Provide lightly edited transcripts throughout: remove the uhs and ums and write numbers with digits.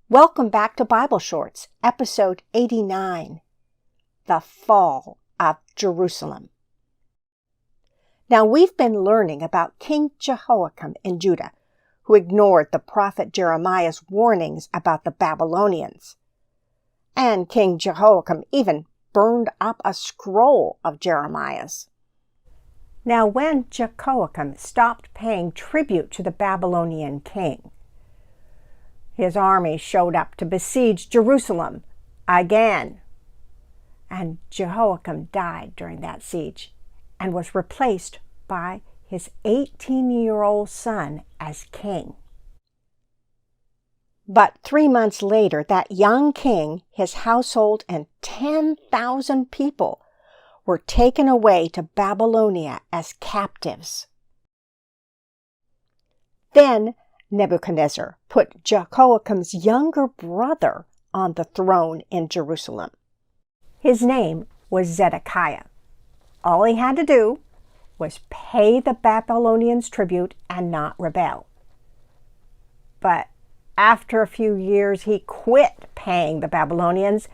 Welcome back to Bible Shorts, episode 89, The Fall of Jerusalem. Now we've been learning about King Jehoiakim in Judah, who ignored the prophet Jeremiah's warnings about the Babylonians. And King Jehoiakim even burned up a scroll of Jeremiah's. Now when Jehoiakim stopped paying tribute to the Babylonian king, his army showed up to besiege Jerusalem again. And Jehoiakim died during that siege and was replaced by his 18-year-old son as king. But 3 months later, that young king, his household, and 10,000 people were taken away to Babylonia as captives. Then Nebuchadnezzar put Jehoiakim's younger brother on the throne in Jerusalem. His name was Zedekiah. All he had to do was pay the Babylonians tribute and not rebel. But after a few years, he quit paying the Babylonians,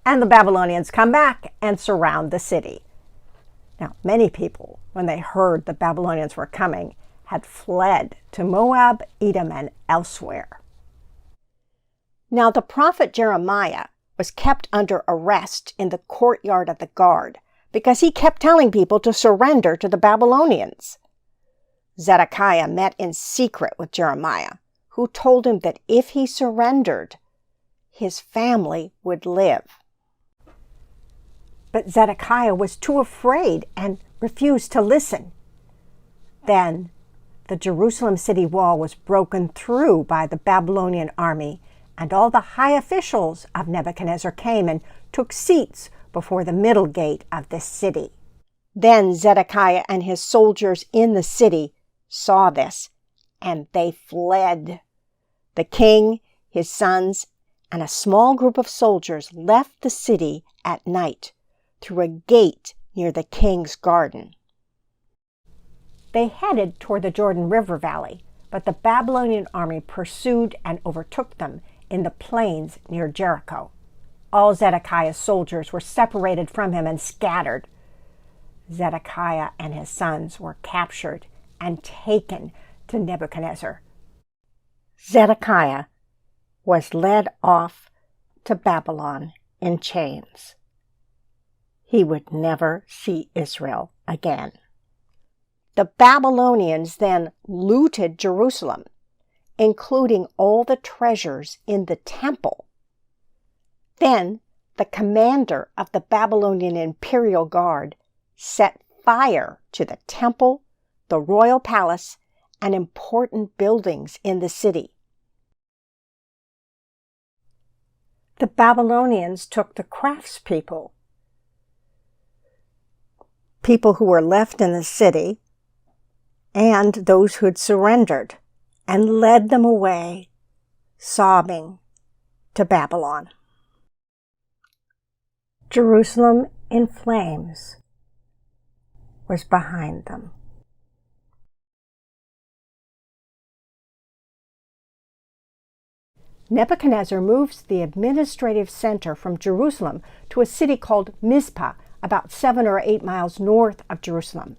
and the Babylonians come back and surround the city. Now, many people, when they heard the Babylonians were coming, had fled to Moab, Edom, and elsewhere. Now the prophet Jeremiah was kept under arrest in the courtyard of the guard because he kept telling people to surrender to the Babylonians. Zedekiah met in secret with Jeremiah, who told him that if he surrendered, his family would live. But Zedekiah was too afraid and refused to listen. Then the Jerusalem city wall was broken through by the Babylonian army, and all the high officials of Nebuchadnezzar came and took seats before the middle gate of the city. Then Zedekiah and his soldiers in the city saw this, and they fled. The king, his sons, and a small group of soldiers left the city at night through a gate near the king's garden. They headed toward the Jordan River Valley, but the Babylonian army pursued and overtook them in the plains near Jericho. All Zedekiah's soldiers were separated from him and scattered. Zedekiah and his sons were captured and taken to Nebuchadnezzar. Zedekiah was led off to Babylon in chains. He would never see Israel again. The Babylonians then looted Jerusalem, including all the treasures in the temple. Then the commander of the Babylonian imperial guard set fire to the temple, the royal palace, and important buildings in the city. The Babylonians took the craftspeople, people who were left in the city, and those who had surrendered, and led them away, sobbing, to Babylon. Jerusalem in flames was behind them. Nebuchadnezzar moves the administrative center from Jerusalem to a city called Mizpah, about 7 or 8 miles north of Jerusalem.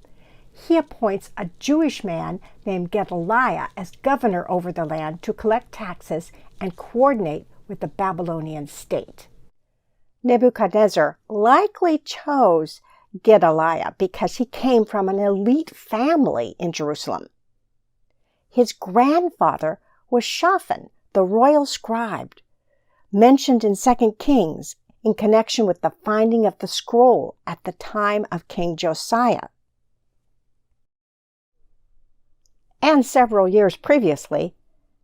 He appoints a Jewish man named Gedaliah as governor over the land to collect taxes and coordinate with the Babylonian state. Nebuchadnezzar likely chose Gedaliah because he came from an elite family in Jerusalem. His grandfather was Shaphan, the royal scribe, mentioned in 2 Kings in connection with the finding of the scroll at the time of King Josiah. And several years previously,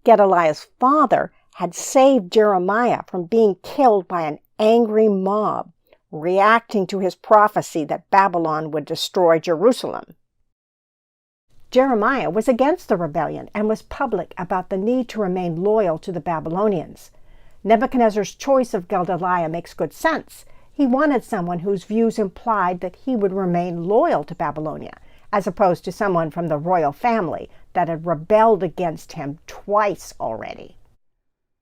Gedaliah's father had saved Jeremiah from being killed by an angry mob, reacting to his prophecy that Babylon would destroy Jerusalem. Jeremiah was against the rebellion and was public about the need to remain loyal to the Babylonians. Nebuchadnezzar's choice of Gedaliah makes good sense. He wanted someone whose views implied that he would remain loyal to Babylonia, as opposed to someone from the royal family that had rebelled against him twice already.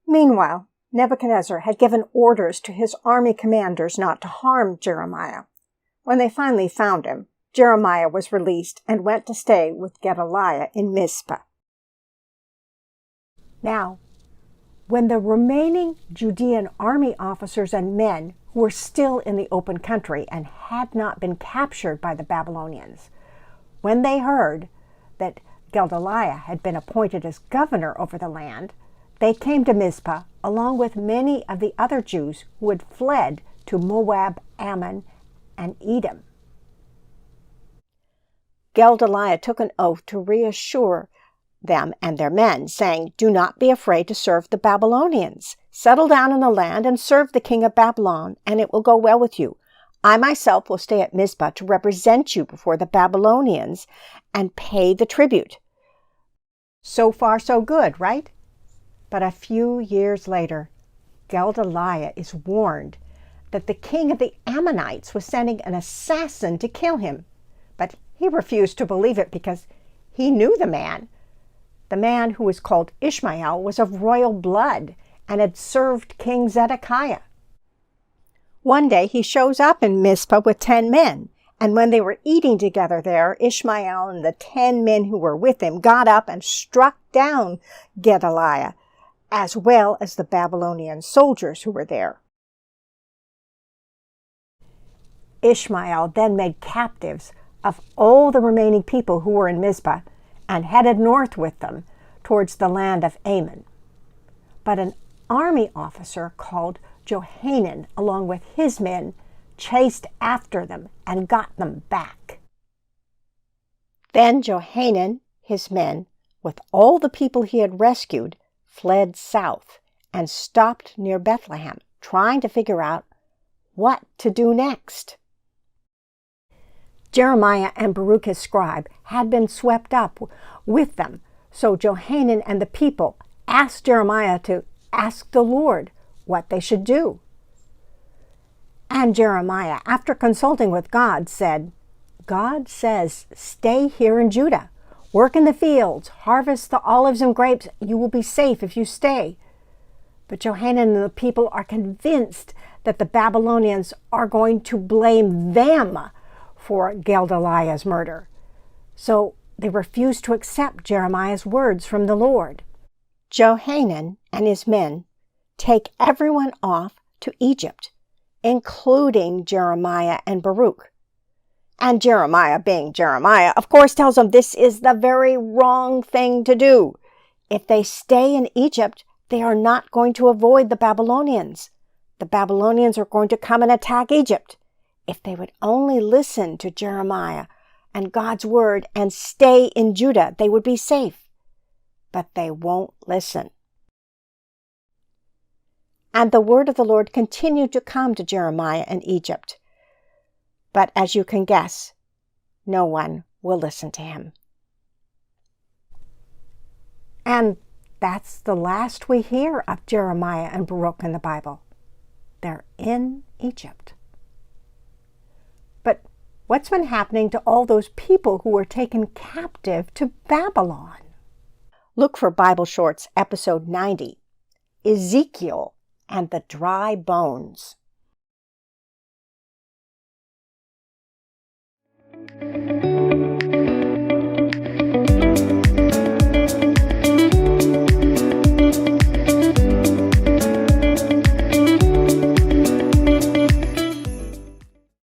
Meanwhile, Nebuchadnezzar had given orders to his army commanders not to harm Jeremiah. When they finally found him, Jeremiah was released and went to stay with Gedaliah in Mizpah. Now, when the remaining Judean army officers and men who were still in the open country and had not been captured by the Babylonians, when they heard that Gedaliah had been appointed as governor over the land, they came to Mizpah along with many of the other Jews who had fled to Moab, Ammon, and Edom. Gedaliah took an oath to reassure them and their men, saying, "Do not be afraid to serve the Babylonians. Settle down in the land and serve the king of Babylon, and it will go well with you. I myself will stay at Mizpah to represent you before the Babylonians and pay the tribute." So far, so good, right? But a few years later, Gedaliah is warned that the king of the Ammonites was sending an assassin to kill him. But he refused to believe it because he knew the man. The man who was called Ishmael was of royal blood and had served King Zedekiah. One day he shows up in Mizpah with 10 men, and when they were eating together there, Ishmael and the 10 men who were with him got up and struck down Gedaliah, as well as the Babylonian soldiers who were there. Ishmael then made captives of all the remaining people who were in Mizpah and headed north with them towards the land of Ammon. But an army officer called Johanan, along with his men, chased after them and got them back. Then Johanan, his men, with all the people he had rescued, fled south and stopped near Bethlehem, trying to figure out what to do next. Jeremiah and Baruch his scribe had been swept up with them, so Johanan and the people asked Jeremiah to ask the Lord what they should do. And Jeremiah, after consulting with God, said, "God says, stay here in Judah. Work in the fields, harvest the olives and grapes. You will be safe if you stay." But Johanan and the people are convinced that the Babylonians are going to blame them for Gedaliah's murder. So they refuse to accept Jeremiah's words from the Lord. Johanan and his men take everyone off to Egypt, including Jeremiah and Baruch. And Jeremiah, being Jeremiah, of course tells them this is the very wrong thing to do. If they stay in Egypt, they are not going to avoid the Babylonians. The Babylonians are going to come and attack Egypt. If they would only listen to Jeremiah and God's word and stay in Judah, they would be safe. But they won't listen. And the word of the Lord continued to come to Jeremiah in Egypt. But as you can guess, no one will listen to him. And that's the last we hear of Jeremiah and Baruch in the Bible. They're in Egypt. But what's been happening to all those people who were taken captive to Babylon? Look for Bible Shorts episode 90, Ezekiel and the Dry Bones.